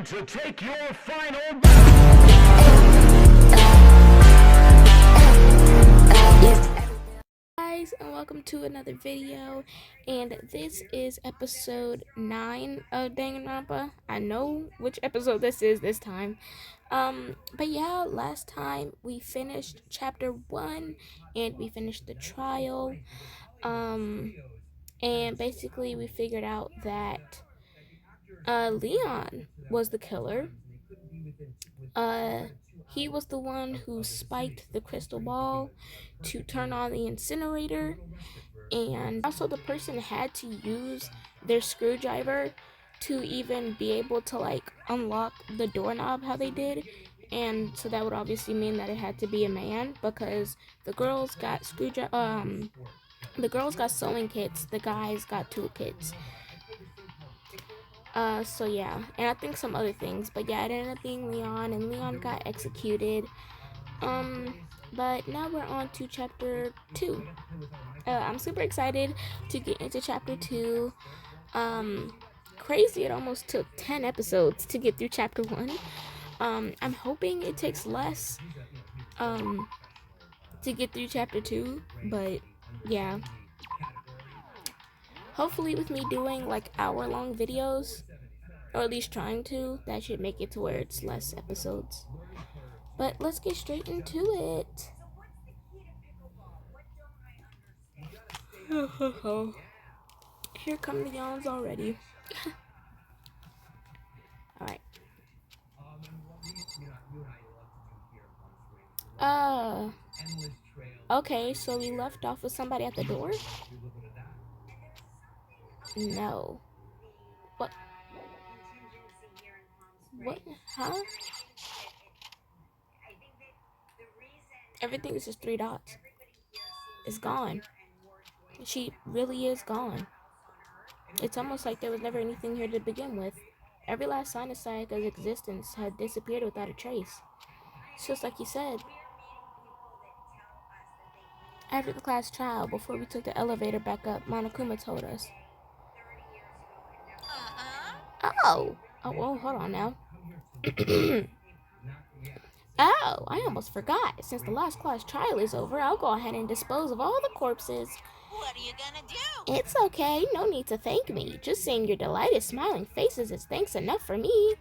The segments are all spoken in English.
time to take your final. Guys, and welcome to another video, and this is episode 9 of Danganronpa. I know which episode this is this time. But yeah, last time we finished chapter 1 and we finished the trial. And basically we figured out that Leon was the killer. He was the one who spiked the crystal ball to turn on the incinerator, and also the person had to use their screwdriver to even be able to like unlock the doorknob how they did. And so that would obviously mean that it had to be a man, because the girls got the girls got sewing kits, the guys got tool kits. So yeah, and I think some other things, but yeah, it ended up being Leon, and Leon got executed. But now we're on to chapter 2. I'm super excited to get into chapter 2. Crazy, it almost took 10 episodes to get through chapter 1. I'm hoping it takes less, to get through chapter 2, but yeah. Hopefully with me doing like hour-long videos, or at least trying to, that should make it to where it's less episodes. But let's get straight into it. Here come the yawns already. Alright. Okay, so we left off with somebody at the door? No. What? What? Huh? Everything is just 3 dots. It's gone. She really is gone. It's almost like there was never anything here to begin with. Every last sign of Sayaka's existence had disappeared without a trace. It's just like you said. After the class trial, before we took the elevator back up, Monokuma told us. Oh, well, hold on now. Oh, I almost forgot. Since the last class trial is over, I'll go ahead and dispose of all the corpses. What are you gonna do? It's okay. No need to thank me. Just seeing your delighted smiling faces is thanks enough for me.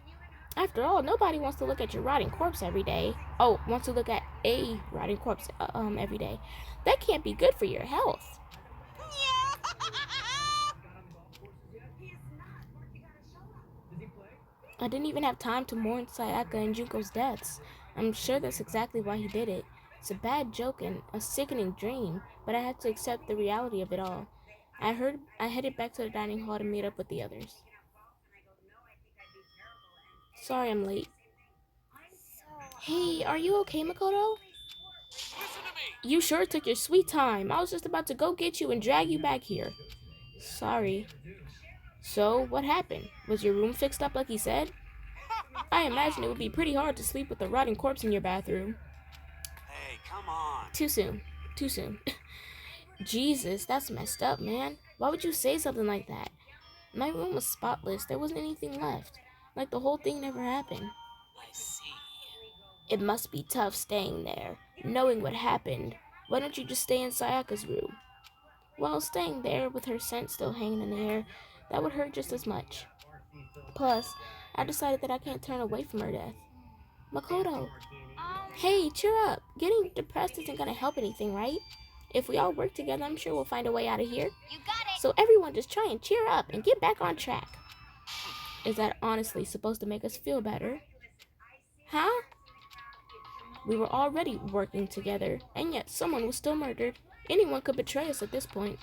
After all, nobody wants to look at your rotting corpse every day. Oh, wants to look at a rotting corpse every day. That can't be good for your health. I didn't even have time to mourn Sayaka and Junko's deaths. I'm sure that's exactly why he did it. It's a bad joke and a sickening dream, but I had to accept the reality of it all. I headed back to the dining hall to meet up with the others. Sorry I'm late. Hey, are you okay, Makoto? You sure took your sweet time. I was just about to go get you and drag you back here. Sorry. So, what happened? Was your room fixed up like he said? I imagine it would be pretty hard to sleep with a rotting corpse in your bathroom. Hey, come on. Too soon. Jesus, that's messed up, man. Why would you say something like that? My room was spotless. There wasn't anything left. Like the whole thing never happened. I see. It must be tough staying there, knowing what happened. Why don't you just stay in Sayaka's room? Well, staying there with her scent still hanging in the air, that would hurt just as much. Plus, I decided that I can't turn away from her death. Makoto, hey, cheer up. Getting depressed isn't gonna help anything, right? If we all work together, I'm sure we'll find a way out of here. You got it. So everyone just try and cheer up and get back on track. Is that honestly supposed to make us feel better? Huh? We were already working together, and yet someone was still murdered. Anyone could betray us at this point.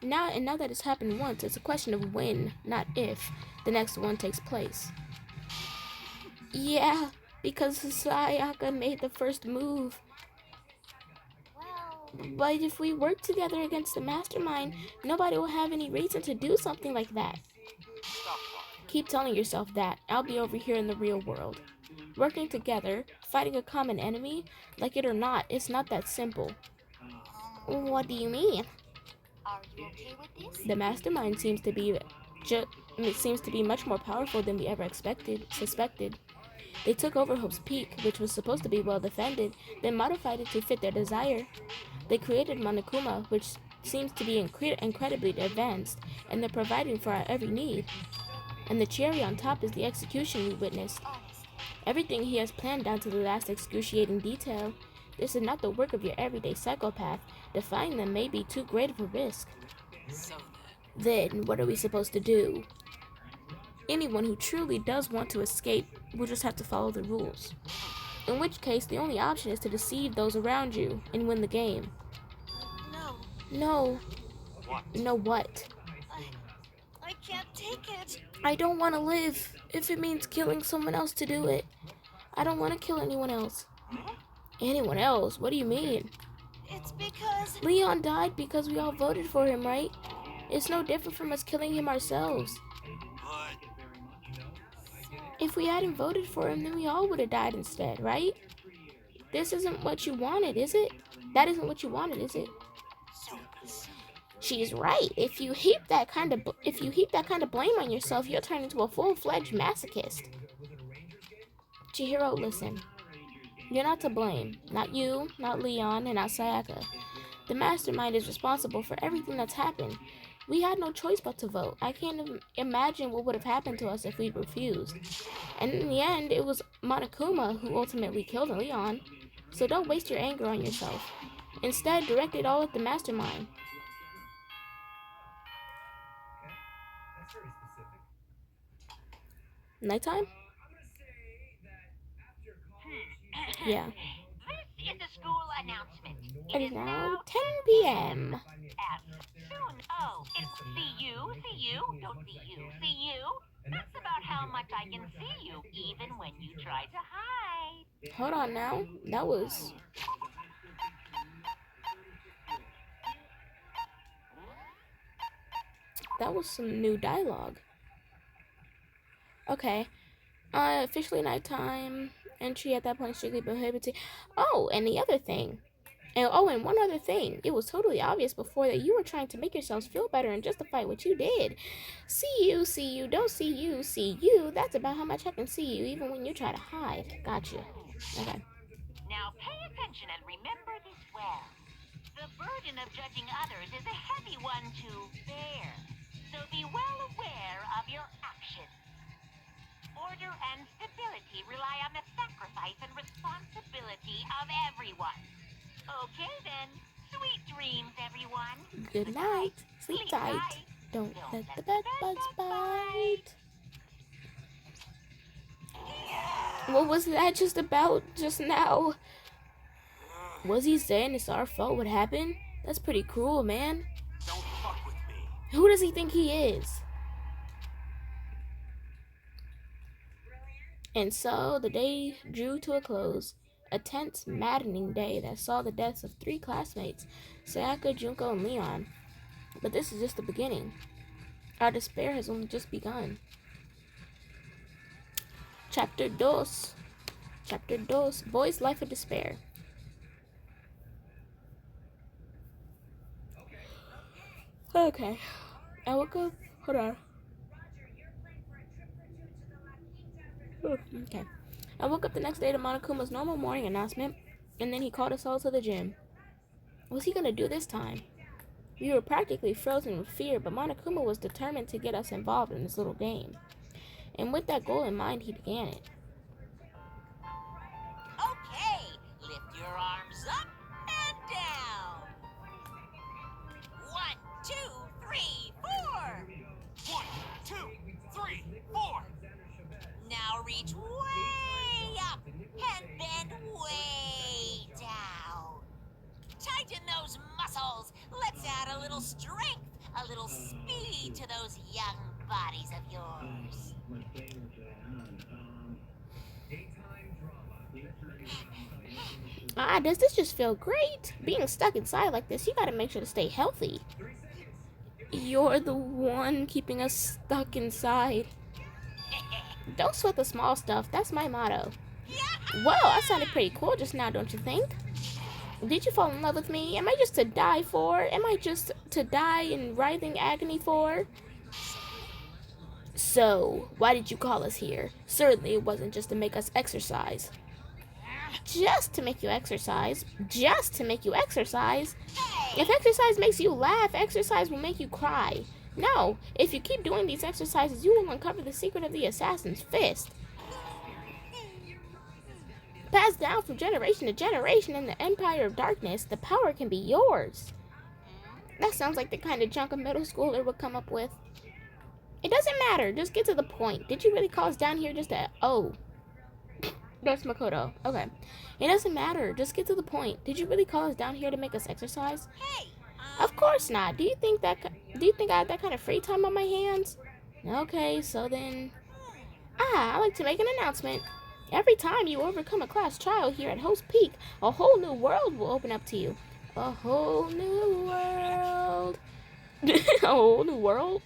Now that it's happened once, it's a question of when, not if, the next one takes place. Yeah, because Sayaka made the first move. But if we work together against the mastermind, nobody will have any reason to do something like that. Keep telling yourself that. I'll be over here in the real world. Working together, fighting a common enemy, like it or not, it's not that simple. What do you mean? Are you okay with this? The mastermind seems to be it seems to be much more powerful than we ever suspected. They took over Hope's Peak, which was supposed to be well defended, then modified it to fit their desire. They created Monokuma, which seems to be incredibly advanced, and they're providing for our every need. And the cherry on top is the execution we witnessed. Everything he has planned down to the last excruciating detail. This is not the work of your everyday psychopath. Defying them may be too great of a risk. So Then, what are we supposed to do? Anyone who truly does want to escape will just have to follow the rules. In which case, the only option is to deceive those around you and win the game. No, No. What? No what? I can't take it. I don't want to live if it means killing someone else to do it. I don't want to kill anyone else. Anyone else? What do you mean? It's because... Leon died because we all voted for him, right? It's no different from us killing him ourselves. But... If we hadn't voted for him, then we all would have died instead, right? This isn't what you wanted, is it? That isn't what you wanted, is it? So... She's right. If you heap that kind of blame on yourself, you'll turn into a full-fledged masochist. Chihiro, listen. You're not to blame. Not you, not Leon, and not Sayaka. The mastermind is responsible for everything that's happened. We had no choice but to vote. I can't imagine what would have happened to us if we'd refused. And in the end, it was Monokuma who ultimately killed Leon. So don't waste your anger on yourself. Instead, direct it all at the mastermind. Nighttime? Yeah. This is the school announcement. It is now 10 p.m. Soon. Oh, it's see you, don't see you. That's about how much I can see you, even when you try to hide. Hold on now. That was some new dialogue. Okay. Officially nighttime. Entry at that point strictly prohibited. Oh, and the other thing. And one other thing. It was totally obvious before that you were trying to make yourselves feel better and justify what you did. See you, don't see you. That's about how much I can see you, even when you try to hide. Gotcha. Okay. Now pay attention and remember this well. The burden of judging others is a heavy one to bear. So be well aware of your actions. Order and stability rely on the sacrifice and responsibility of everyone. Okay then. Sweet dreams, everyone. Good night. Sleep tight. Don't let the bed bugs bite. What was that just about just now? Was he saying it's our fault what happened? That's pretty cruel, man. Don't fuck with me. Who does he think he is? And so the day drew to a close. A tense, maddening day that saw the deaths of 3 classmates, Sayaka, Junko, and Leon. But this is just the beginning. Our despair has only just begun. Chapter 2. Boy's Life of Despair. Okay. I woke up. Hold on. Okay. I woke up the next day to Monokuma's normal morning announcement, and then he called us all to the gym. What's he gonna do this time? We were practically frozen with fear, but Monokuma was determined to get us involved in this little game. And with that goal in mind, he began it. Okay, lift your arms up and down. 1, 2, 3, 4. 1, 2, 3, 4. Now reach way up and bend way down. Tighten those muscles. Let's add a little strength, a little speed to those young bodies of yours. Does this just feel great? Being stuck inside like this, you gotta make sure to stay healthy. You're the one keeping us stuck inside. Don't sweat the small stuff, that's my motto. Whoa, that sounded pretty cool just now, don't you think? Did you fall in love with me? Am I just to die for? Am I just to die in writhing agony for? So, why did you call us here? Certainly it wasn't just to make us exercise. Just to make you exercise? Just to make you exercise? If exercise makes you laugh, exercise will make you cry. No, if you keep doing these exercises, you will uncover the secret of the assassin's fist. Passed down from generation to generation in the Empire of Darkness, the power can be yours. That sounds like the kind of junk a middle schooler would come up with. It doesn't matter, just get to the point. Did you really call us down here just to... Oh. That's Makoto. Okay. It doesn't matter, just get to the point. Did you really call us down here to make us exercise? Hey, Of course not. Do you think I have that kind of free time on my hands? Okay, so then... I like to make an announcement. Every time you overcome a class trial here at Host Peak, a whole new world will open up to you. A whole new world. A whole new world?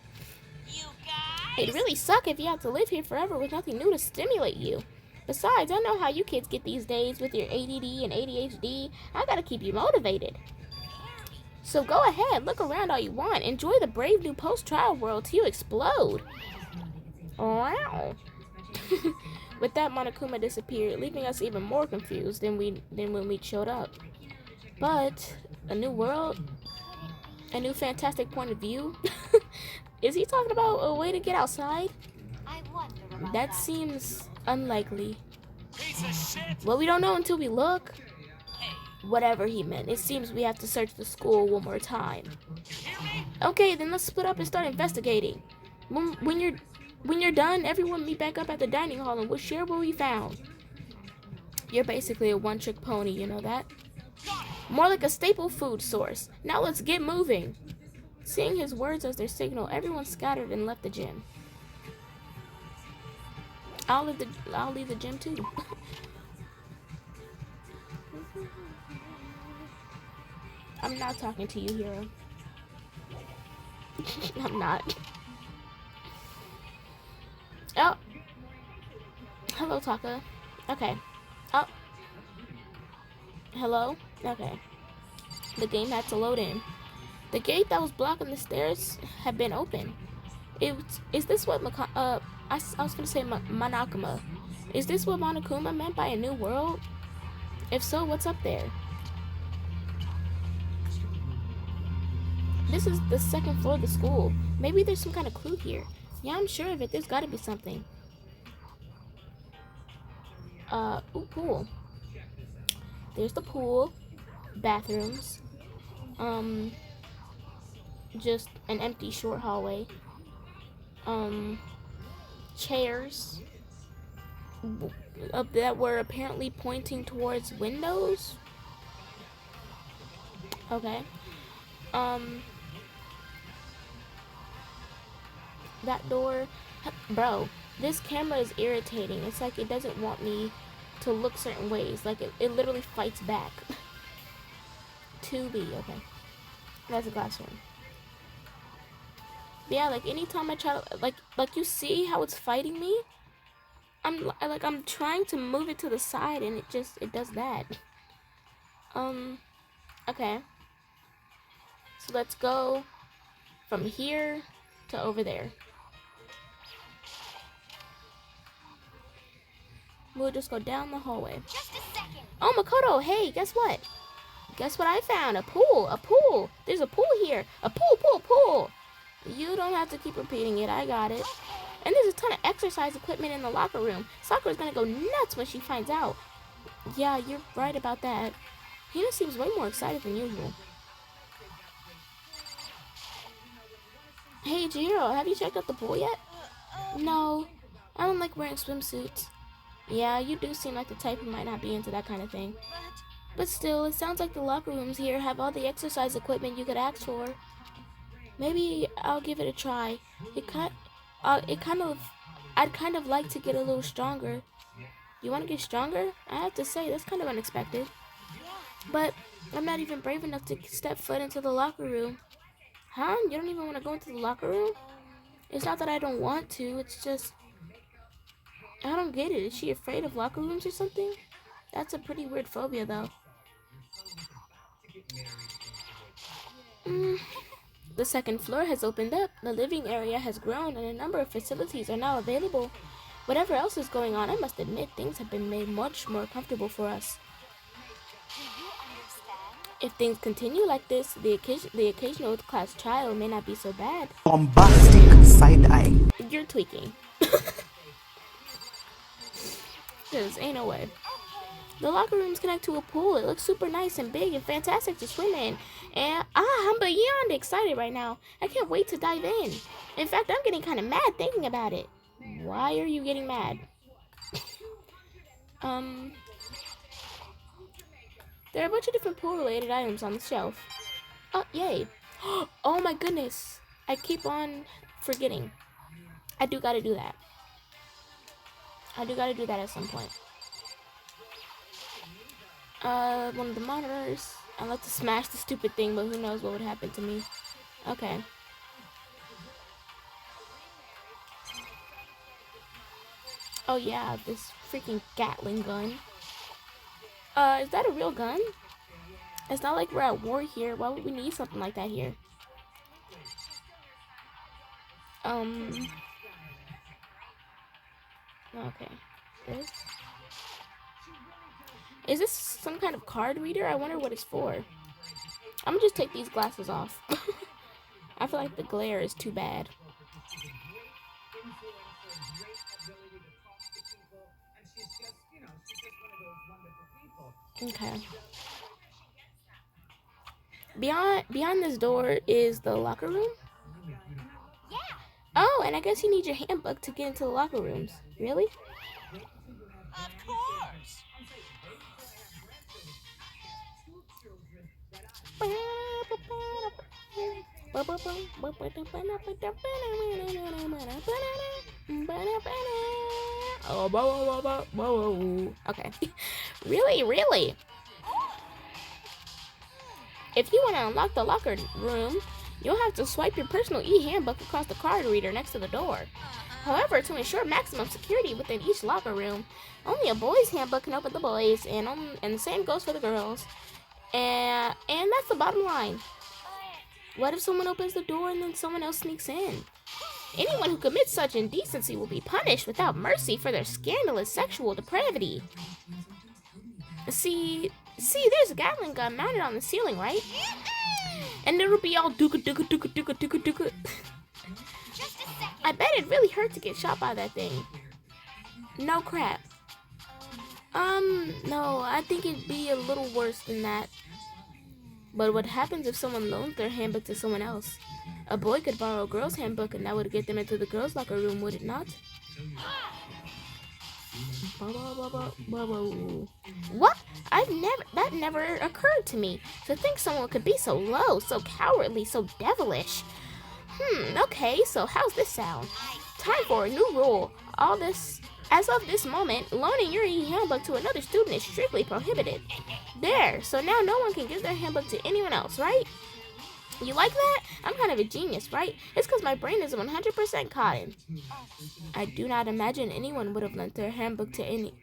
you guys. It'd really suck if you have to live here forever with nothing new to stimulate you. Besides, I know how you kids get these days with your ADD and ADHD. I gotta keep you motivated. So go ahead, look around all you want. Enjoy the brave new post-trial world till you explode. Wow. With that, Monokuma disappeared, leaving us even more confused than when we showed up. But a new world, a new fantastic point of view. Is he talking about a way to get outside? I wonder about That seems unlikely. Piece of shit! Well, we don't know until we look. Whatever he meant, it seems we have to search the school one more time. Okay, then let's split up and start investigating. When you're done, everyone meet back up at the dining hall and we'll share what we found. You're basically a one-trick pony, you know that? More like a staple food source. Now let's get moving. Seeing his words as their signal, everyone scattered and left the gym. I'll leave the gym too. I'm not talking to you, hero. I'm not. Oh. Hello, Taka. Okay. Oh. Hello? Okay. The game had to load in. The gate that was blocking the stairs had been open. Is this what I was gonna say Monokuma. Is this what Monokuma meant by a new world? If so, what's up there? This is the second floor of the school. Maybe there's some kind of clue here. Yeah, I'm sure of it. There's gotta be something. Ooh, pool. There's the pool. Bathrooms. Just an empty short hallway. Chairs. That were apparently pointing towards windows. Okay. That door. Bro, this camera is irritating. It's like it doesn't want me to look certain ways. Like it literally fights back. 2B, okay. That's a glass one. Yeah, like anytime I try to, like you see how it's fighting me? I'm trying to move it to the side and it does that. Okay. So let's go from here to over there. We'll just go down the hallway. Just a second. Oh, Makoto, hey, guess what? Guess what I found? A pool, a pool. There's a pool here. A pool. You don't have to keep repeating it. I got it. And there's a ton of exercise equipment in the locker room. Sakura's gonna go nuts when she finds out. Yeah, you're right about that. Hina seems way more excited than usual. Hey, Jiro, have you checked out the pool yet? No, I don't like wearing swimsuits. Yeah, you do seem like the type who might not be into that kind of thing. But still, it sounds like the locker rooms here have all the exercise equipment you could ask for. Maybe I'll give it a try. I'd kind of like to get a little stronger. You want to get stronger? I have to say, that's kind of unexpected. But I'm not even brave enough to step foot into the locker room. Huh? You don't even want to go into the locker room? It's not that I don't want to, it's just... I don't get it. Is she afraid of locker rooms or something? That's a pretty weird phobia, though. The second floor has opened up, the living area has grown, and a number of facilities are now available. Whatever else is going on, I must admit things have been made much more comfortable for us. Do you understand? If things continue like this, the occasional class trial may not be so bad. Bombastic side eye. You're tweaking. Cause ain't no way. The locker rooms connect to a pool. It looks super nice and big and fantastic to swim in. And I'm beyond excited right now. I can't wait to dive in. In fact, I'm getting kind of mad thinking about it. Why are you getting mad? There are a bunch of different pool-related items on the shelf. Oh, yay. Oh my goodness. I keep on forgetting. I do gotta do that. I do gotta do that at some point. One of the monitors. I'd like to smash the stupid thing, but who knows what would happen to me. Okay. Oh yeah, this freaking Gatling gun. Is that a real gun? It's not like we're at war here. Why would we need something like that here? Okay. This? Is this some kind of card reader? I wonder what it's for. I'm gonna just take these glasses off. I feel like the glare is too bad. Okay. Beyond this door is the locker room? Yeah. Oh, and I guess you need your handbook to get into the locker rooms. Really? Of course. Okay. Really? If you want to unlock the locker room, you'll have to swipe your personal e-handbook across the card reader next to the door. However, to ensure maximum security within each locker room, only a boy's handbook can open the boys, and the same goes for the girls. And that's the bottom line. What if someone opens the door and then someone else sneaks in? Anyone who commits such indecency will be punished without mercy for their scandalous sexual depravity. See, there's a Gatling gun mounted on the ceiling, right? And it'll be all dooka. Just a second. I bet it really hurt to get shot by that thing. No crap. No, I think it'd be a little worse than that. But what happens if someone loans their handbook to someone else? A boy could borrow a girl's handbook and that would get them into the girls' locker room, would it not? What? That never occurred to me. To think someone could be so low, so cowardly, so devilish. Okay, so how's this sound? Time for a new rule. As of this moment, loaning your e-handbook to another student is strictly prohibited. There, so now no one can give their handbook to anyone else, right? You like that? I'm kind of a genius, right? It's because my brain is 100% cotton. I do not imagine anyone would have lent their handbook to any...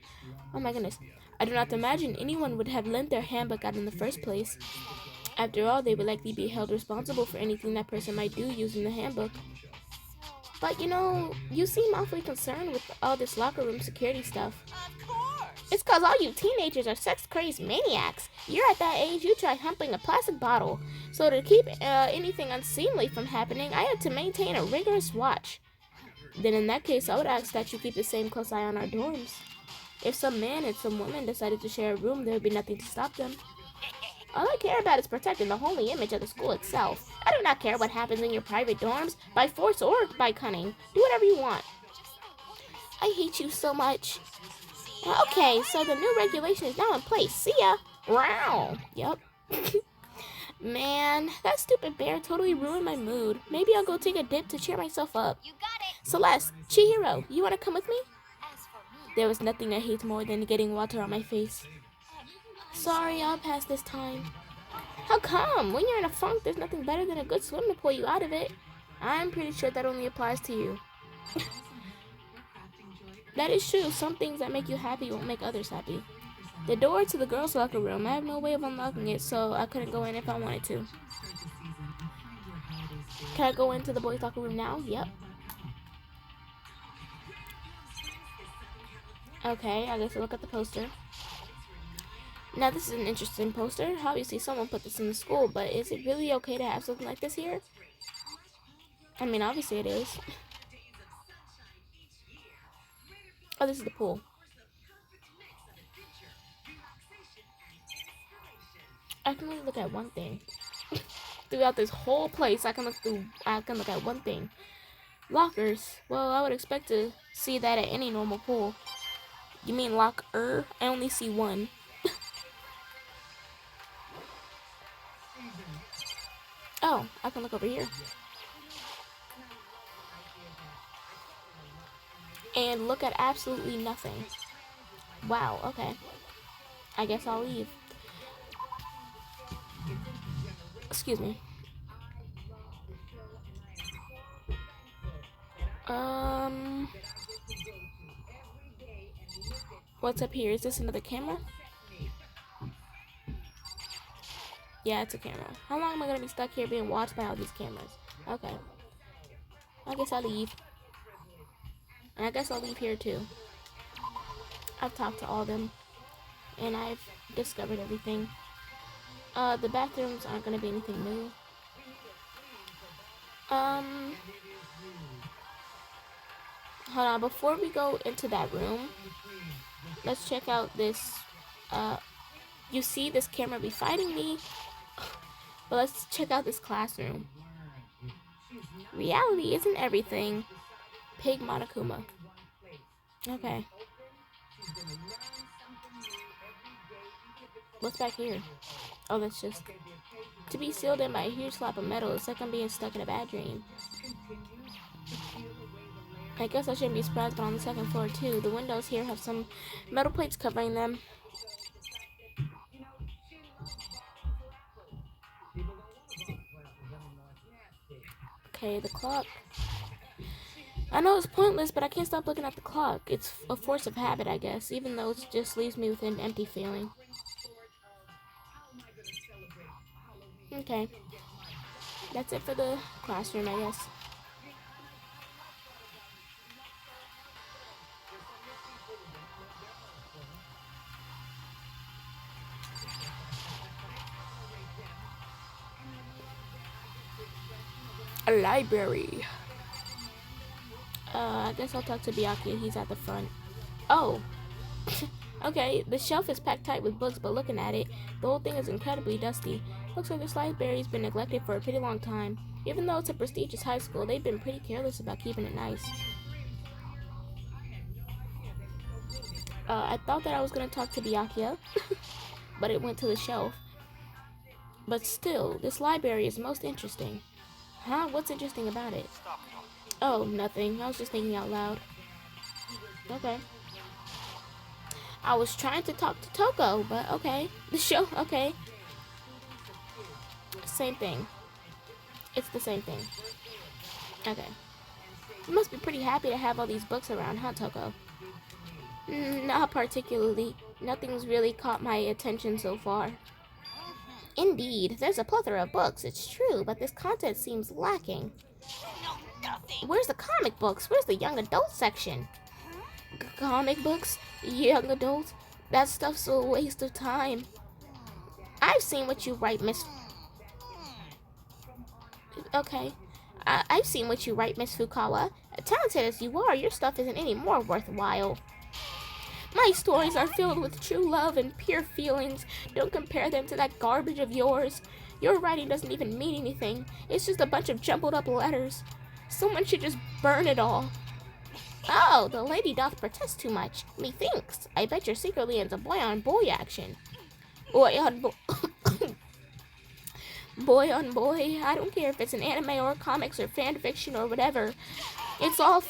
Oh my goodness. I do not imagine anyone would have lent their handbook out in the first place. After all, they would likely be held responsible for anything that person might do using the handbook. But you know, you seem awfully concerned with all this locker room security stuff. Of course. It's cause all you teenagers are sex-crazed maniacs. You're at that age you try humping a plastic bottle. So to keep anything unseemly from happening, I had to maintain a rigorous watch. Then in that case, I would ask that you keep the same close eye on our dorms. If some man and some woman decided to share a room, there would be nothing to stop them. All I care about is protecting the holy image of the school itself. I do not care what happens in your private dorms, by force or by cunning. Do whatever you want. I hate you so much. Okay, so the new regulation is now in place. See ya. Wow. Yep. Man, that stupid bear totally ruined my mood. Maybe I'll go take a dip to cheer myself up. You got it. Celeste, Chihiro, you want to come with me? As for me, There was nothing I hate more than getting water on my face. Sorry, I'll pass this time. How come? When you're in a funk, there's nothing better than a good swim to pull you out of it. I'm pretty sure that only applies to you. That is true. Some things that make you happy won't make others happy. The door to the girls' locker room, I have no way of unlocking it, so I couldn't go in if I wanted to. Can I go into the boys' locker room now? Yep. Okay, I guess I'll look at the poster. Now this is an interesting poster. Obviously someone put this in the school, but is it really okay to have something like this here? I mean, obviously it is. Oh, this is the pool. I can only look at one thing. Throughout this whole place, I can look at one thing. Lockers. Well, I would expect to see that at any normal pool. You mean locker? I only see one. Oh, I can look over here. And look at absolutely nothing. Wow, okay. I guess I'll leave. Excuse me. What's up here? Is this another camera? Yeah, it's a camera. How long am I gonna be stuck here being watched by all these cameras? Okay. I guess I'll leave. And I guess I'll leave here too. I've talked to all of them. And I've discovered everything. The bathrooms aren't gonna be anything new. Hold on, before we go into that room, let's check out this. You see this camera be fighting me? But let's check out this classroom. Reality isn't everything. Pig Monokuma. Okay. What's back here? Oh, that's just... To be sealed in by a huge slab of metal, it's like I'm being stuck in a bad dream. I guess I shouldn't be surprised, but on the second floor too. The windows here have some metal plates covering them. Okay, the clock. I know it's pointless, but I can't stop looking at the clock. It's a force of habit, I guess, even though it just leaves me with an empty feeling. Okay. That's it for the classroom, I guess. A library. I guess I'll talk to Byakuya. He's at the front. Oh. Okay, the shelf is packed tight with books, but looking at it, the whole thing is incredibly dusty. Looks like this library's been neglected for a pretty long time. Even though it's a prestigious high school, they've been pretty careless about keeping it nice. I thought that I was gonna talk to Byakuya, but it went to the shelf. But still, this library is most interesting. Huh? What's interesting about it? Oh, nothing. I was just thinking out loud. Okay. I was trying to talk to Toko, but okay. The show, okay. Same thing. It's the same thing. Okay. You must be pretty happy to have all these books around, huh, Toko? Not particularly. Nothing's really caught my attention so far. Indeed, there's a plethora of books, it's true, but this content seems lacking. Where's the comic books? Where's the young adult section? Comic books? Young adult? That stuff's a waste of time. I've seen what you write, Miss... Okay. I've seen what you write, Miss Fukawa. Talented as you are, your stuff isn't any more worthwhile. My stories are filled with true love and pure feelings. Don't compare them to that garbage of yours. Your writing doesn't even mean anything. It's just a bunch of jumbled up letters. Someone should just burn it all. Oh, the lady doth protest too much. Methinks. I bet you're secretly into boy-on-boy action. Boy-on-boy... boy-on-boy. I don't care if it's an anime or comics or fan fiction or whatever. It's all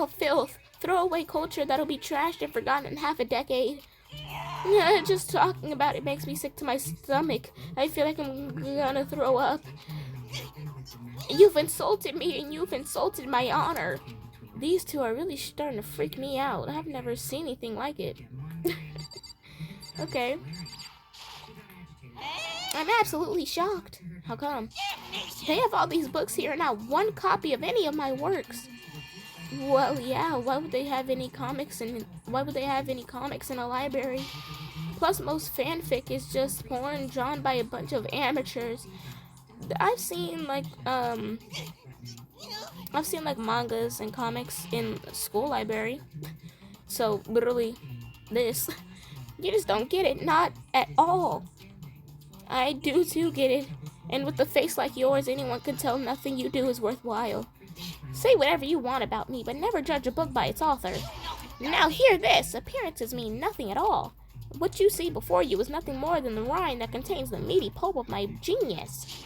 filth. Throwaway culture that'll be trashed and forgotten in half a decade. Just talking about it makes me sick to my stomach. I feel like I'm gonna throw up. You've insulted me and you've insulted my honor. These two are really starting to freak me out. I've never seen anything like it. Okay. I'm absolutely shocked. How come? They have all these books here and not one copy of any of my works. Well, yeah, why would they have any comics in a library? Plus, most fanfic is just porn drawn by a bunch of amateurs. I've seen like mangas and comics in school library. So literally this. You just don't get it, not at all. I do too get it. And with a face like yours, anyone can tell nothing you do is worthwhile. Say whatever you want about me, but never judge a book by its author. Now hear this, appearances mean nothing at all. What you see before you is nothing more than the rind that contains the meaty pulp of my genius.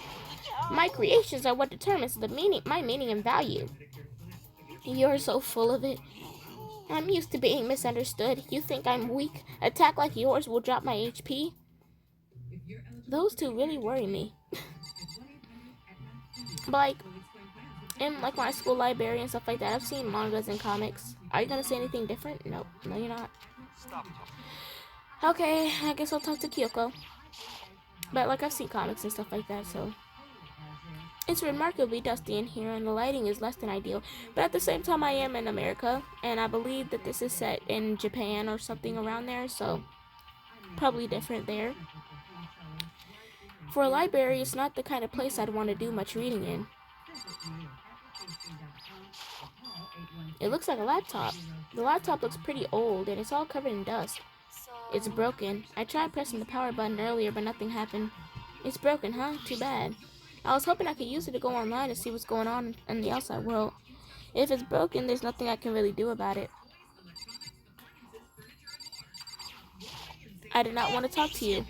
My creations are what determines my meaning and value. You're so full of it. I'm used to being misunderstood. You think I'm weak? Attack like yours will drop my HP? Those two really worry me. But like, in like my school library and stuff like that, I've seen mangas and comics. Are you gonna say anything different? Nope. No, you're not. Okay, I guess I'll talk to Kyoko. But like, I've seen comics and stuff like that, so. It's remarkably dusty in here, and the lighting is less than ideal. But at the same time, I am in America, and I believe that this is set in Japan or something around there, so probably different there. For a library, it's not the kind of place I'd want to do much reading in. It looks like a laptop. The laptop looks pretty old, and it's all covered in dust. It's broken. I tried pressing the power button earlier, but nothing happened. It's broken, huh? Too bad. I was hoping I could use it to go online and see what's going on in the outside world. If it's broken, there's nothing I can really do about it. I did not want to talk to you.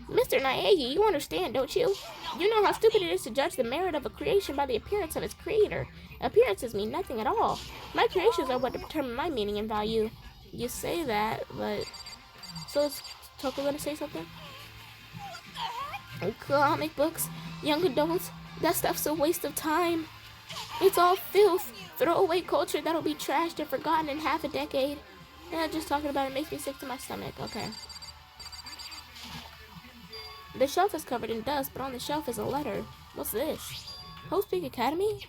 Mr. Naegi, you understand, don't you? You know how stupid it is to judge the merit of a creation by the appearance of its creator. Appearances mean nothing at all. My creations are what determine my meaning and value. You say that, but... So is Toko gonna say something? Comic books, young adults, that stuff's a waste of time. It's all filth, throwaway culture that'll be trashed and forgotten in half a decade. Just talking about it makes me sick to my stomach. Okay. The shelf is covered in dust, but on the shelf is a letter. What's this? Host Peak Academy?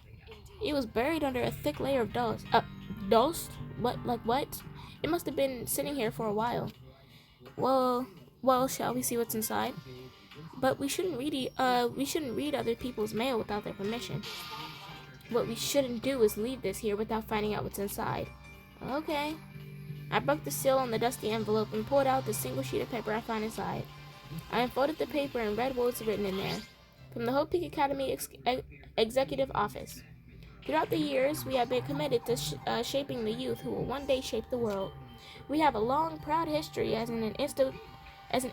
It was buried under a thick layer of dust. Dust? What? Like what? It must have been sitting here for a while. Well, shall we see what's inside? But we shouldn't read other people's mail without their permission. What we shouldn't do is leave this here without finding out what's inside. Okay. I broke the seal on the dusty envelope and pulled out the single sheet of paper I found inside. I unfolded the paper and read what was written in there. From the Hope Peak Academy Executive Office. Throughout the years, we have been committed to shaping the youth who will one day shape the world. We have a long, proud history as an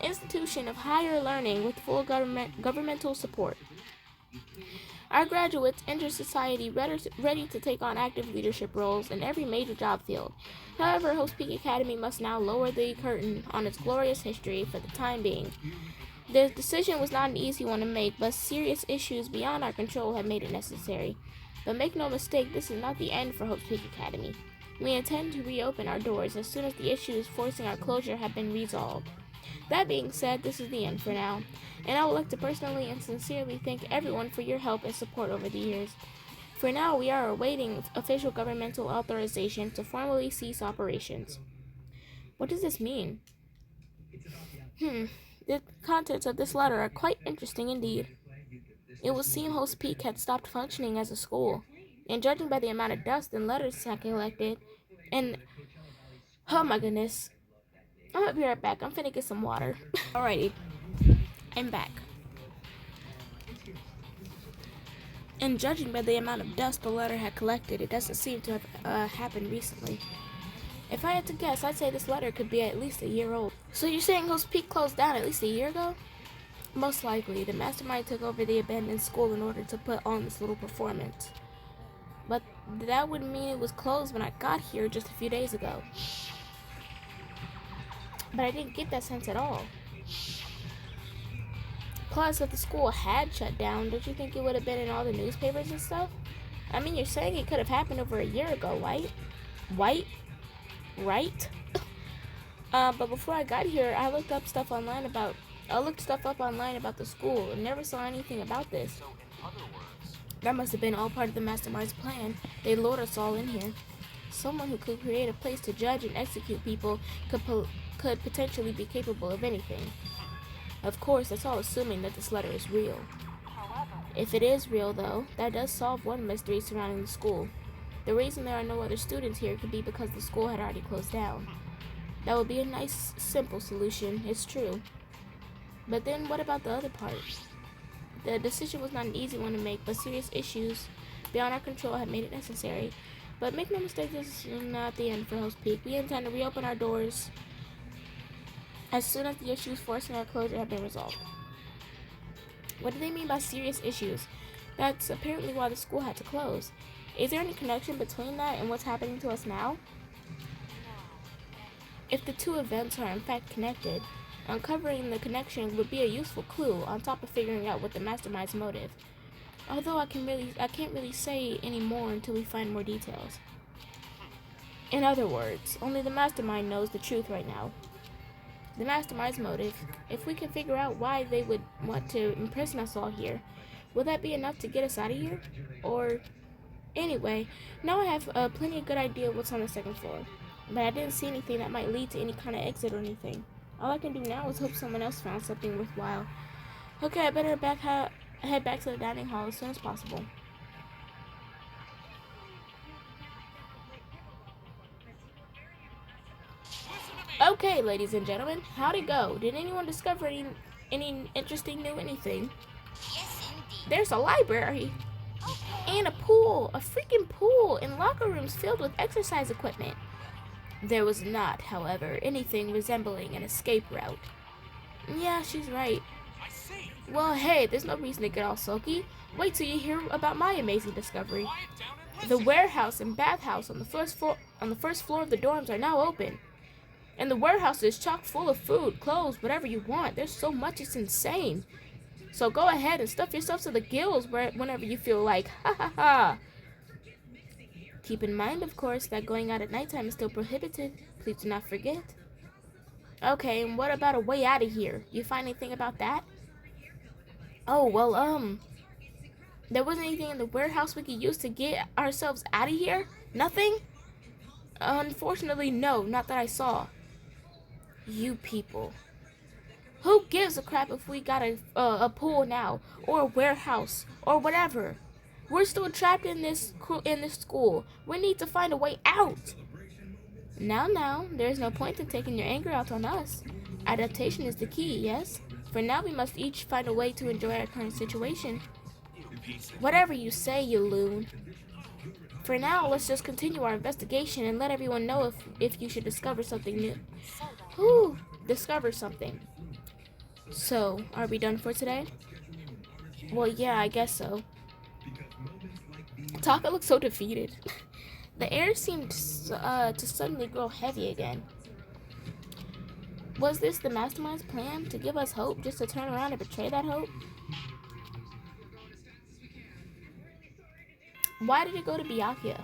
institution of higher learning with full governmental support. Our graduates enter society ready to take on active leadership roles in every major job field. However, Host Peak Academy must now lower the curtain on its glorious history for the time being. The decision was not an easy one to make, but serious issues beyond our control have made it necessary. But make no mistake, this is not the end for Hope Peak Academy. We intend to reopen our doors as soon as the issues forcing our closure have been resolved. That being said, this is the end for now, and I would like to personally and sincerely thank everyone for your help and support over the years. For now, we are awaiting official governmental authorization to formally cease operations. What does this mean? The contents of this letter are quite interesting indeed. It would seem Host Peak had stopped functioning as a school, and judging by the amount of dust and letters I collected, and oh my goodness, I'm gonna be right back. I'm finna get some water. Alrighty, I'm back. And judging by the amount of dust the letter had collected, it doesn't seem to have happened recently. If I had to guess, I'd say this letter could be at least a year old. So you're saying Host Peak closed down at least a year ago? Most likely, the mastermind took over the abandoned school in order to put on this little performance. But that would mean it was closed when I got here just a few days ago. But I didn't get that sense at all. Plus, if the school had shut down, don't you think it would have been in all the newspapers and stuff? I mean, you're saying it could have happened over a year ago, right? Right? But before I got here, I looked stuff up online about the school and never saw anything about this. So, in other words, That must have been all part of the mastermind's plan. They lured us all in here. Someone who could create a place to judge and execute people could potentially be capable of anything. Of course, that's all assuming that this letter is real. If it is real, though, that does solve one mystery surrounding the school. The reason there are no other students here could be because the school had already closed down. That would be a nice, simple solution, it's true. But then what about the other part? The decision was not an easy one to make, but serious issues beyond our control had made it necessary. But make no mistake, this is not the end for Host Peak. We intend to reopen our doors as soon as the issues forcing our closure have been resolved. What do they mean by serious issues? That's apparently why the school had to close. Is there any connection between that and what's happening to us now? If the two events are in fact connected, uncovering the connection would be a useful clue on top of figuring out what the mastermind's motive. Although I can't really say any more until we find more details. In other words, only the mastermind knows the truth right now. The mastermind's motive. If we can figure out why they would want to imprison us all here, will that be enough to get us out of here? Or, anyway, now I have plenty of good idea what's on the second floor. But I didn't see anything that might lead to any kind of exit or anything. All I can do now is hope someone else found something worthwhile. Okay, I better head back to the dining hall as soon as possible. Okay, ladies and gentlemen, how'd it go? Did anyone discover any interesting new anything? Yes, indeed. There's a library and a pool, a freaking pool, and locker rooms filled with exercise equipment. There was not, however, anything resembling an escape route. Yeah, she's right. I see. Well, hey, there's no reason to get all sulky. Wait till you hear about my amazing discovery. Quiet down and The listen. warehouse and bathhouse on the first floor of the dorms are now open. And the warehouse is chock full of food, clothes, whatever you want. There's so much, it's insane. So go ahead and stuff yourself to the gills whenever you feel like, ha ha ha. Keep in mind, of course, that going out at nighttime is still prohibited. Please do not forget. Okay, and what about a way out of here? You find anything about that? Oh, well, there wasn't anything in the warehouse we could use to get ourselves out of here? Nothing? Unfortunately, no, not that I saw. You people. Who gives a crap if we got a pool now, or a warehouse, or whatever? We're still trapped in this school. We need to find a way out. Now, there's no point in taking your anger out on us. Adaptation is the key, yes? For now, we must each find a way to enjoy our current situation. Whatever you say, you loon. For now, let's just continue our investigation and let everyone know if you should discover something new. Ooh, discover something. So, are we done for today? Well, yeah, I guess so. Taka looks so defeated. The air seemed to suddenly grow heavy again. Was this the mastermind's plan to give us hope just to turn around and betray that hope? Why did it go to Byakuya?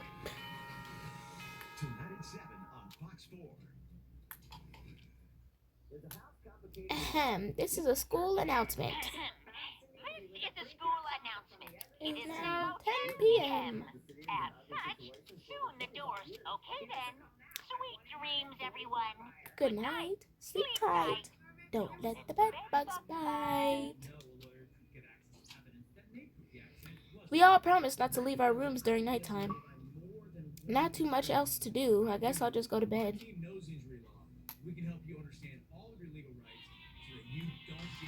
Ahem, this is a school announcement. This is a school announcement. It is now now 10 10 p.m. As such, soon the doors. Okay then. Sweet dreams, everyone. Good night. Sleep tight. Don't let the bed bugs bite. We all promised not to leave our rooms during nighttime. Not too much else to do. I guess I'll just go to bed. We can help you understand all of your legal rights so that you don't get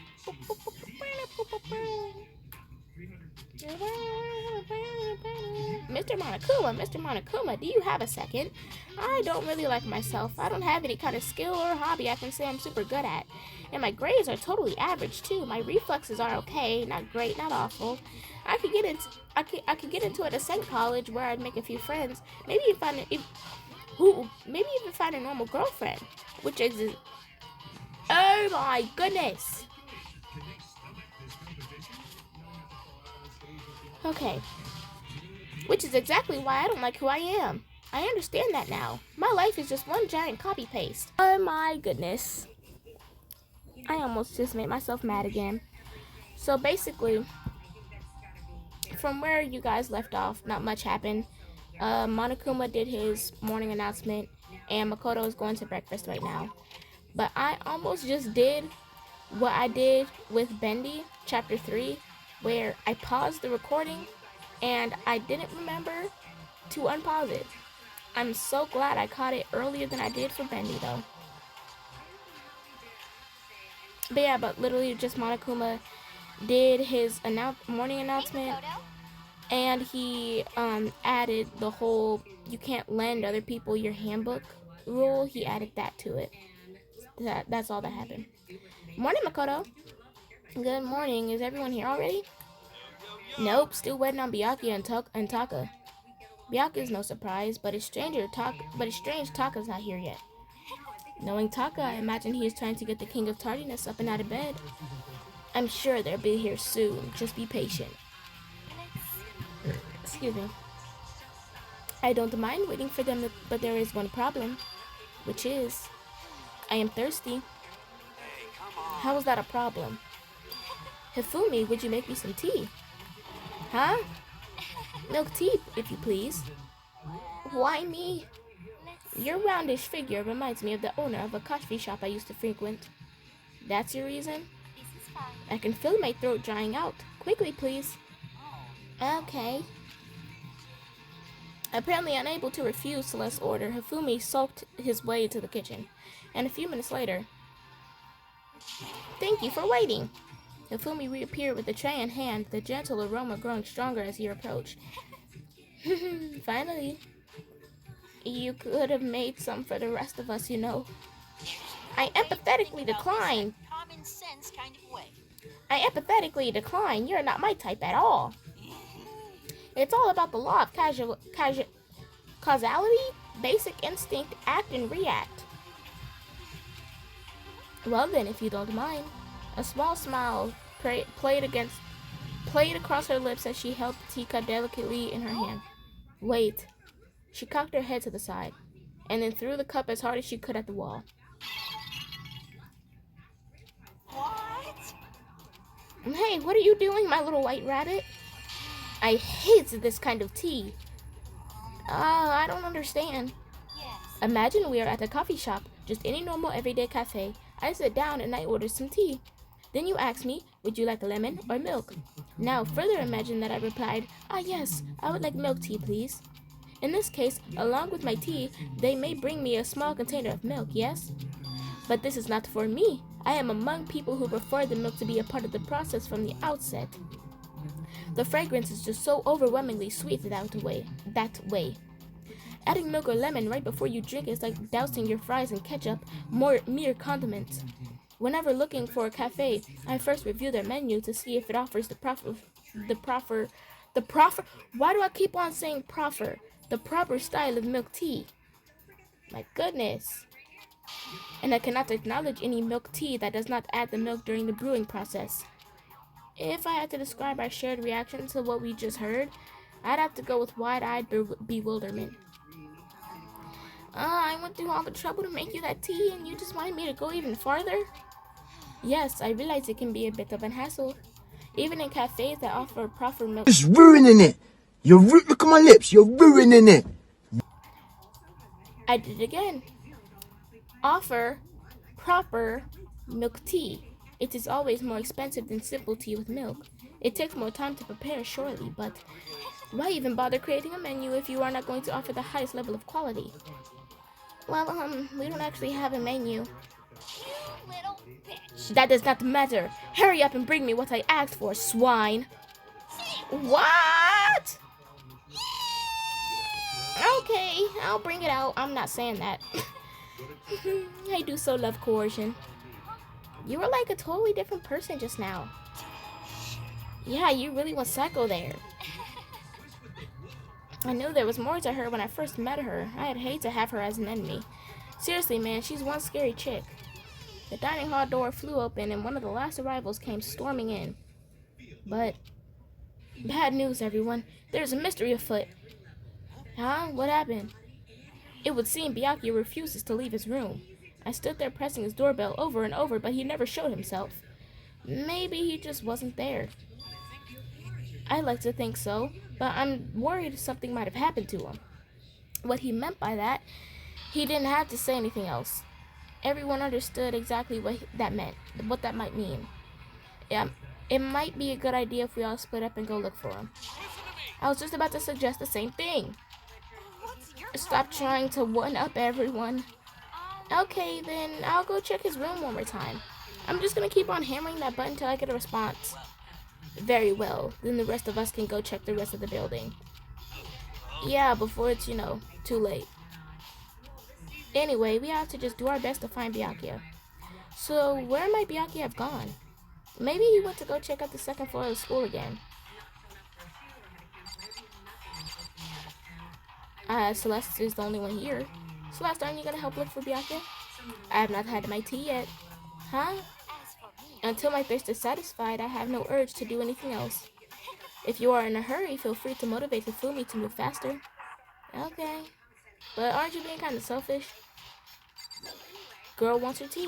Mr. Monokuma, do you have a second? I don't really like myself. I don't have any kind of skill or hobby I can say I'm super good at. And my grades are totally average too. My reflexes are okay, not great, not awful. I could get into a decent college where I'd make a few friends. Maybe even find a normal girlfriend. Which is oh my goodness. Okay. Which is exactly why I don't like who I am. I understand that now. My life is just one giant copy-paste. Oh my goodness. I almost just made myself mad again. So basically, from where you guys left off, not much happened. Monokuma did his morning announcement, and Makoto is going to breakfast right now. But I almost just did what I did with Bendy, chapter 3, where I paused the recording, and I didn't remember to unpause it. I'm so glad I caught it earlier than I did for Bendy, though. But yeah, but literally just Monokuma did his morning announcement, and he added the whole you can't lend other people your handbook rule. He added that to it. That's all that happened. Morning, Makoto. Good morning. Is everyone here already? Nope, still waiting on Byakuya and Taka. Byakuya's no surprise, but it's strange Taka's not here yet. Knowing Taka, I imagine he is trying to get the King of Tardiness up and out of bed. I'm sure they'll be here soon. Just be patient. Excuse me. I don't mind waiting for them, but there is one problem, which is I am thirsty. How is that a problem? Hifumi, would you make me some tea? Huh? Milk tea, if you please. Why me? Your roundish figure reminds me of the owner of a coffee shop I used to frequent. That's your reason? I can feel my throat drying out. Quickly, please. Okay. Apparently unable to refuse Celeste's order, Hifumi sulked his way into the kitchen. And a few minutes later... Thank you for waiting. Hifumi reappeared with the tray in hand, the gentle aroma growing stronger as he approached. Finally. You could have made some for the rest of us, you know. I empathetically decline. Common sense kind of way. I empathetically decline. You're not my type at all. It's all about the law of causality, basic instinct, act and react. Well then, if you don't mind. A small smile played across her lips as she held the teacup delicately in her hand. Wait. She cocked her head to the side, and then threw the cup as hard as she could at the wall. What? Hey, what are you doing, my little white rabbit? I hate this kind of tea. I don't understand. Yes. Imagine we are at a coffee shop, just any normal everyday cafe. I sit down and I order some tea. Then you ask me, would you like lemon or milk? Now further imagine that I replied, yes, I would like milk tea, please. In this case, along with my tea, they may bring me a small container of milk, yes? But this is not for me. I am among people who prefer the milk to be a part of the process from the outset. The fragrance is just so overwhelmingly sweet that way. Adding milk or lemon right before you drink is like dousing your fries in ketchup, mere condiments. Whenever looking for a cafe, I first review their menu to see if it offers the proper style of milk tea. My goodness. And I cannot acknowledge any milk tea that does not add the milk during the brewing process. If I had to describe our shared reaction to what we just heard, I'd have to go with wide-eyed bewilderment. I went through all the trouble to make you that tea, and you just wanted me to go even farther? Yes, I realize it can be a bit of a hassle. Even in cafes that offer proper milk... It's ruining it! Look at my lips, you're ruining it! I did it again. Offer proper milk tea. It is always more expensive than simple tea with milk. It takes more time to prepare, surely, but why even bother creating a menu if you are not going to offer the highest level of quality? Well, we don't actually have a menu. You little bitch. That does not matter. Hurry up and bring me what I asked for, swine. What? Okay, I'll bring it out. I'm not saying that. I do so love coercion. You were like a totally different person just now. Yeah, you really went psycho there. I knew there was more to her when I first met her. I'd hate to have her as an enemy. Seriously, man, she's one scary chick. The dining hall door flew open and one of the last arrivals came storming in. But, bad news, everyone. There's a mystery afoot. Huh? What happened? It would seem Byakuya refuses to leave his room. I stood there pressing his doorbell over and over, but he never showed himself. Maybe he just wasn't there. I like to think so, but I'm worried something might have happened to him. What he meant by that, he didn't have to say anything else. Everyone understood exactly what that meant, what that might mean. Yeah, it might be a good idea if we all split up and go look for him. I was just about to suggest the same thing. What's your Stop problem? trying to one-up everyone. Okay, then I'll go check his room one more time. I'm just gonna keep on hammering that button till I get a response. Very well, then the rest of us can go check the rest of the building. Yeah, before it's, too late. Anyway, we have to just do our best to find Byakuya. So, where might Byakuya have gone? Maybe he went to go check out the second floor of the school again. Celeste is the only one here. Celeste, aren't you gonna help look for Byakuya? I have not had my tea yet. Huh? As for me, Until my thirst is satisfied, I have no urge to do anything else. If you are in a hurry, feel free to motivate Hifumi to move faster. Okay. But aren't you being kind of selfish? Girl wants her tea.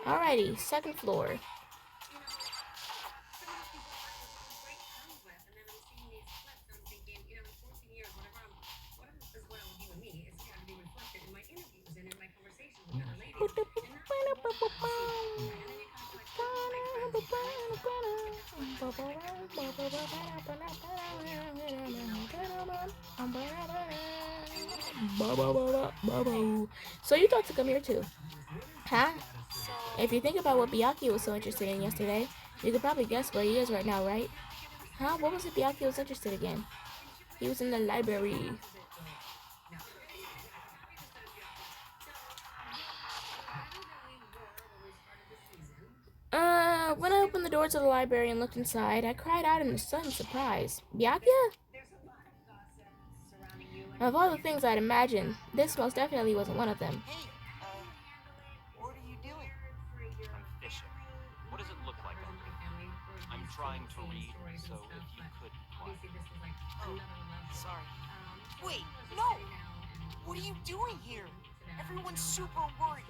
Alrighty, second floor. So you thought to come here too, huh? If you think about what Byakuya was so interested in yesterday, you could probably guess where he is right now, right? Huh? What was it Byakuya was interested again? He was in the library. When I opened the door to the library and looked inside, I cried out in sudden surprise. Byakuya? Of all the things I'd imagined, this most definitely wasn't one of them. Hey, what are you doing? I'm fishing. What does it look like out there? I'm trying to read, so if you could quiet. Oh, sorry. Wait, no! What are you doing here? Everyone's super worried.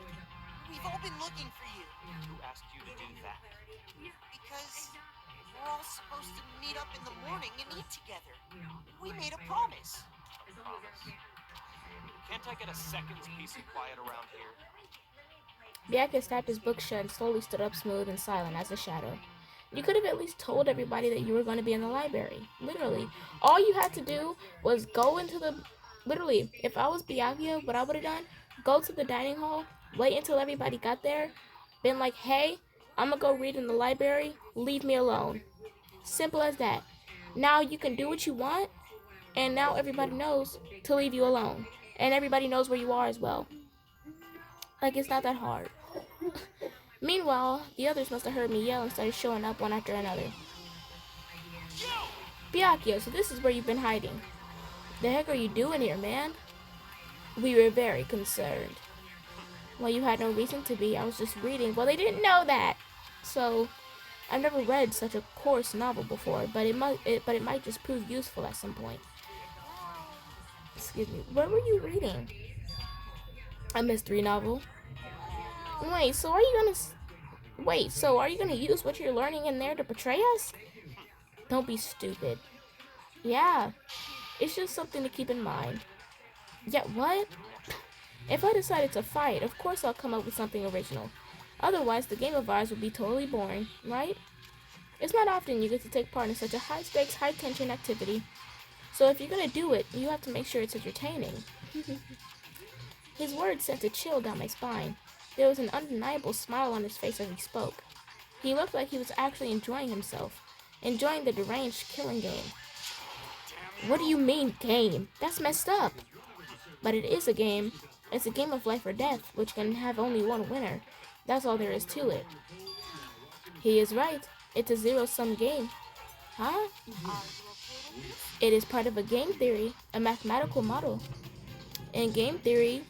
We've all been looking for you. Who asked you to do that? Because we're all supposed to meet up in the morning and eat together. We made a promise. A promise. Can't I get a second's peace and quiet around here? Byakuya snapped his book shut and slowly stood up smooth and silent as a shadow. You could have at least told everybody that you were going to be in the library. Literally. All you had to do was go into the... Literally, if I was Byakuya, what I would have done, go to the dining hall, wait until everybody got there, been like, hey, I'm going to go read in the library, leave me alone. Simple as that. Now you can do what you want, and now everybody knows to leave you alone. And everybody knows where you are as well. Like, it's not that hard. Meanwhile, the others must have heard me yell and started showing up one after another. Byakuya, so this is where you've been hiding. The heck are you doing here, man? We were very concerned. Well, you had no reason to be. I was just reading. Well, they didn't know that. So, I've never read such a coarse novel before, but it might just prove useful at some point. Excuse me. What were you reading? A mystery novel. Wait, so are you gonna use what you're learning in there to betray us? Don't be stupid. Yeah, it's just something to keep in mind. Yeah, what? If I decided to fight, of course I'll come up with something original. Otherwise, the game of ours would be totally boring, right? It's not often you get to take part in such a high-stakes, high-tension activity. So if you're gonna do it, you have to make sure it's entertaining. His words sent a chill down my spine. There was an undeniable smile on his face as he spoke. He looked like he was actually enjoying himself, enjoying the deranged killing game. What do you mean, game? That's messed up. But it is a game. It's a game of life or death, which can have only one winner. That's all there is to it. He is right. It's a zero-sum game. Huh? It is part of a game theory, a mathematical model. In game theory,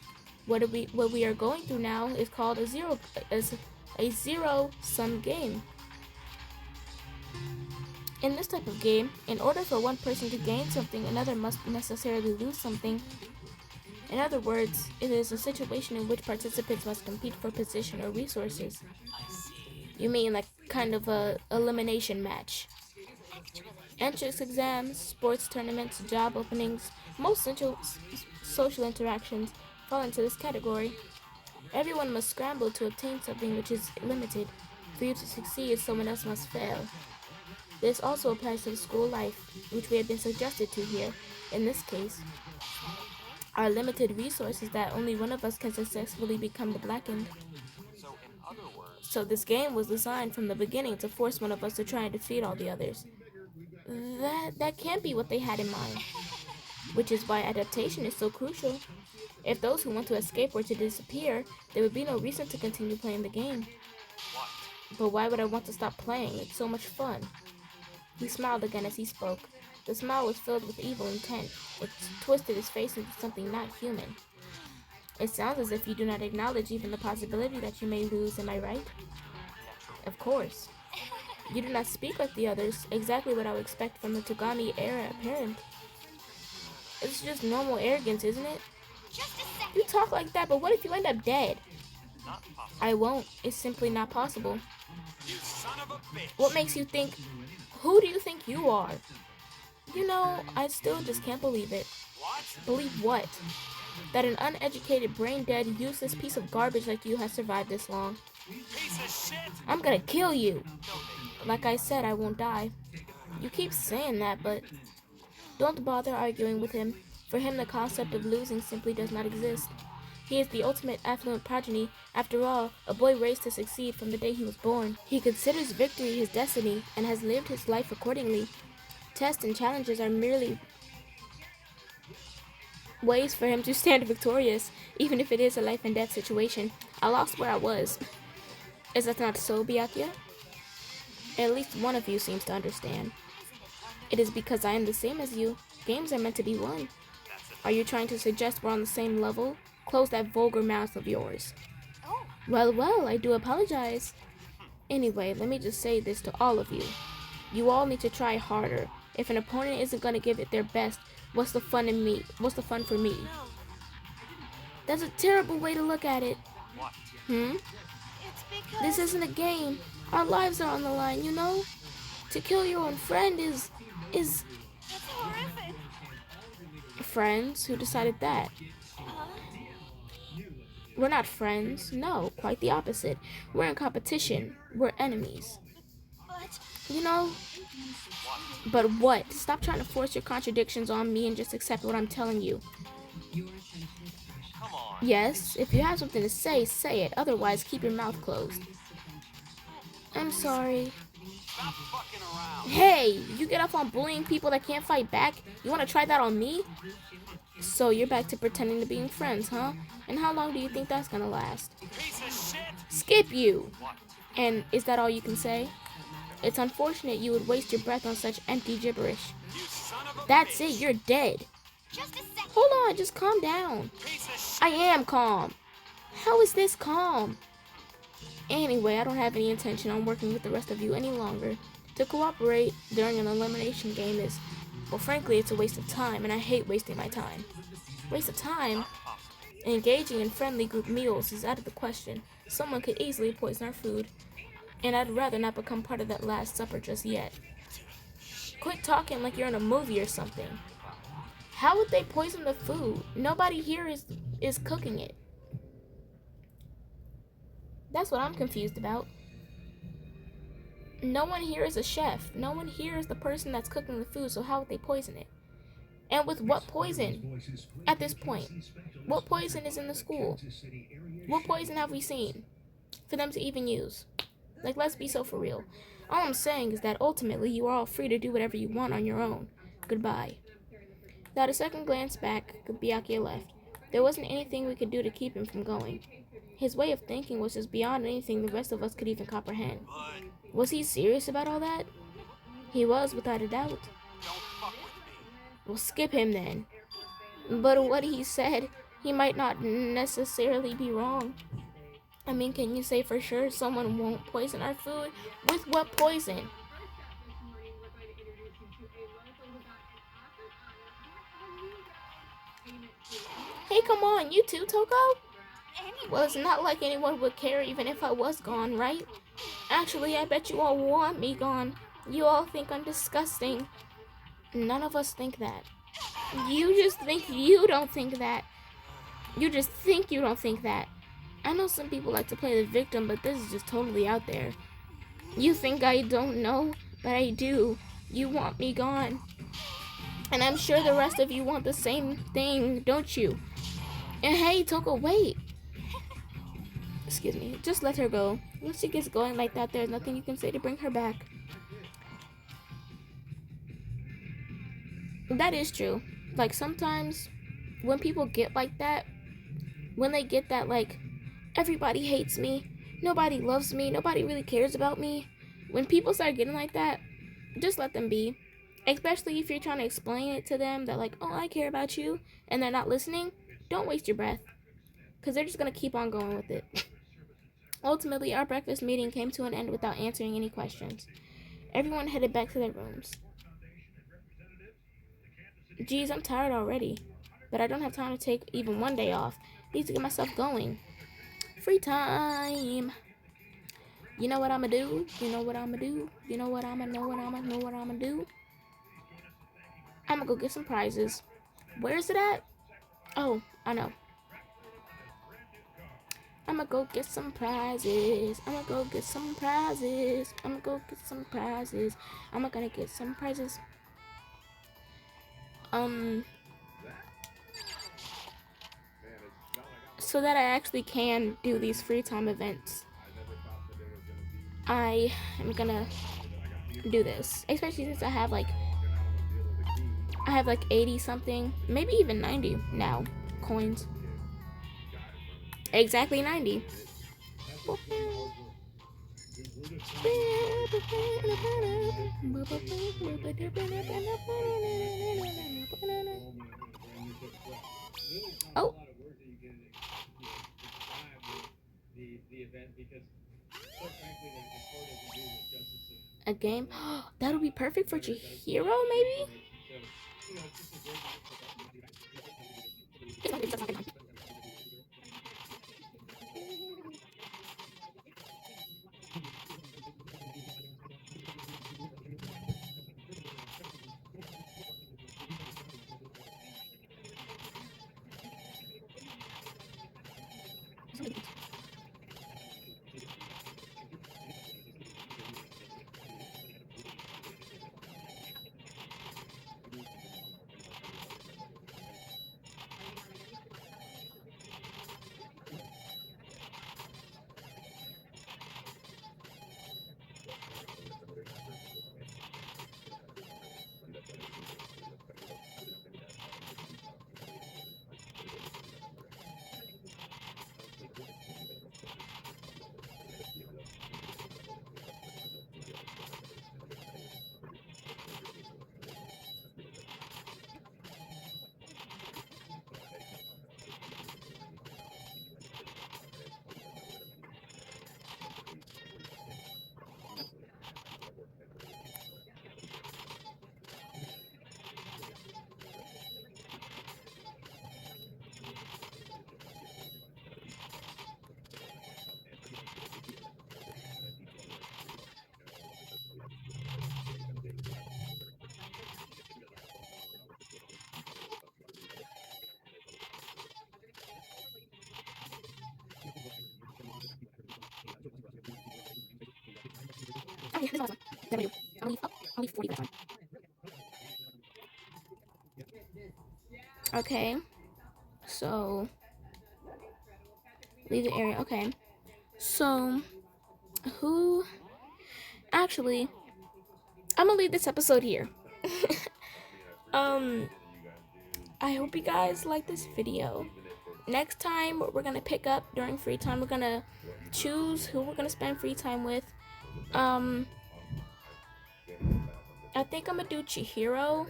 what we are going through now is called a zero-sum game. In this type of game, in order for one person to gain something, another must necessarily lose something. In other words, it is a situation in which participants must compete for position or resources. You mean like kind of a elimination match? Entrance exams, sports tournaments, job openings, most social interactions fall into this category. Everyone must scramble to obtain something which is limited. For you to succeed, someone else must fail. This also applies to school life, which we have been suggested to here. In this case, our limited resources that only one of us can successfully become the blackened. So, in other words, So this game was designed from the beginning to force one of us to try and defeat all the others. That can't be what they had in mind. Which is why adaptation is so crucial. If those who want to escape were to disappear, there would be no reason to continue playing the game. what? But why would I want to stop playing? It's so much fun. He smiled again as he spoke. The smile was filled with evil intent. It twisted his face into something not human. It sounds as if you do not acknowledge even the possibility that you may lose, am I right? Of course. You do not speak like the others, exactly what I would expect from the Togami era apparent. It's just normal arrogance, isn't it? Just a second. You talk like that, but what if you end up dead? Not possible. I won't. It's simply not possible. You son of a bitch! What makes you think? Who do you think you are? You know, I still just can't believe it. What? Believe what? That an uneducated, brain-dead, useless piece of garbage like you has survived this long. Piece of shit! I'm gonna kill you. Like I said, I won't die. You keep saying that, but don't bother arguing with him. For him, the concept of losing simply does not exist. He is the ultimate affluent progeny. After all, a boy raised to succeed from the day he was born. He considers victory his destiny and has lived his life accordingly. Tests and challenges are merely ways for him to stand victorious, even if it is a life and death situation. I lost where I was. Is that not so, Byakuya? At least one of you seems to understand. It is because I am the same as you. Games are meant to be won. Are you trying to suggest we're on the same level? Close that vulgar mouth of yours. Well, I do apologize. Anyway, let me just say this to all of you. You all need to try harder. If an opponent isn't going to give it their best, what's the fun in me? What's the fun for me? That's a terrible way to look at it. What? It's because This isn't a game. Our lives are on the line, you know? To kill your own friend is it's horrific. friends. Who decided that? We're not friends. No, quite the opposite. We're in competition. We're enemies. But You know? But what? Stop trying to force your contradictions on me and just accept what I'm telling you. Come on. Yes, if you have something to say, say it. Otherwise, keep your mouth closed. I'm sorry. Stop fucking around. Hey, you get off on bullying people that can't fight back? You want to try that on me? So you're back to pretending to being friends, huh? And how long do you think that's gonna last? Piece of shit! Skip you! What? And is that all you can say? It's unfortunate you would waste your breath on such empty gibberish. You son of a That's bitch! it, you're dead. just a second. Hold on, just calm down. Piece of shit! I am calm. How is this calm? Anyway, I don't have any intention on working with the rest of you any longer. To cooperate during an elimination game is, well, frankly, it's a waste of time, and I hate wasting my time. Waste of time? Engaging in friendly group meals is out of the question. Someone could easily poison our food, and I'd rather not become part of that Last Supper just yet. Quit talking like you're in a movie or something. How would they poison the food? Nobody here is cooking it. That's what I'm confused about. No one here is a chef. No one here is the person that's cooking the food, so how would they poison it? And with what poison? At this point, what poison is in the school? What poison have we seen for them to even use? Like, let's be so for real. All I'm saying is that ultimately you are all free to do whatever you want on your own. Goodbye. Without a second glance back, Byakuya left. There wasn't anything we could do to keep him from going. His way of thinking was just beyond anything the rest of us could even comprehend. Was he serious about all that? He was, without a doubt. Don't fuck with me. Well, skip him then. But what he said, he might not necessarily be wrong. I mean, can you say for sure someone won't poison our food? With what poison? Hey, come on, you too, Toko? Well, it's not like anyone would care even if I was gone, right? Actually, I bet you all want me gone. You all think I'm disgusting. None of us think that. You just think you don't think that. You just think you don't think that. I know some people like to play the victim, but this is just totally out there. You think I don't know, but I do. You want me gone. And I'm sure the rest of you want the same thing, don't you? And hey, Toko, wait. Excuse me. Just let her go. Once she gets going like that, there's nothing you can say to bring her back. That is true. Like, sometimes when people get like that, when they get that, like, everybody hates me, nobody loves me, nobody really cares about me, when people start getting like that, just let them be. Especially if you're trying to explain it to them that, like, oh, I care about you, and they're not listening, don't waste your breath. Because they're just going to keep on going with it. Ultimately, our breakfast meeting came to an end without answering any questions. Everyone headed back to their rooms. Geez, I'm tired already. But I don't have time to take even one day off. Need to get myself going. Free time. You know what I'ma do? You know what I'ma do? You know what I'ma know what I'ma do? I'ma go get some prizes. Where is it at? Oh, I know. I'ma go get some prizes. I'ma go get some prizes. I'ma go get some prizes. I'm gonna get some prizes. So that I actually can do these free time events, I am gonna do this. Especially since I have like 80 something, maybe even 90 now coins. Exactly 90. Oh. A game? That'll be perfect for Chihiro, maybe? Okay, this is awesome. Then we do. I'll leave 40 for that time. Okay. So leave the area. Okay. So who actually I'm gonna leave this episode here. I hope you guys like this video. Next time we're gonna pick up during free time. We're gonna choose who we're gonna spend free time with. I think I'm gonna do Chihiro.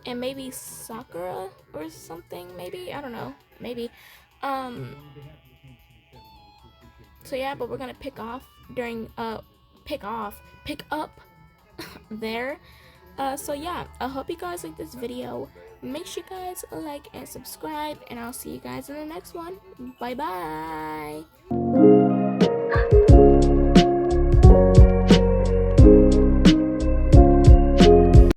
And maybe Sakura or something. Maybe, I don't know. Maybe. So yeah, but we're gonna pick up there. So yeah, I hope you guys like this video. Make sure you guys like and subscribe, and I'll see you guys in the next one. Bye bye.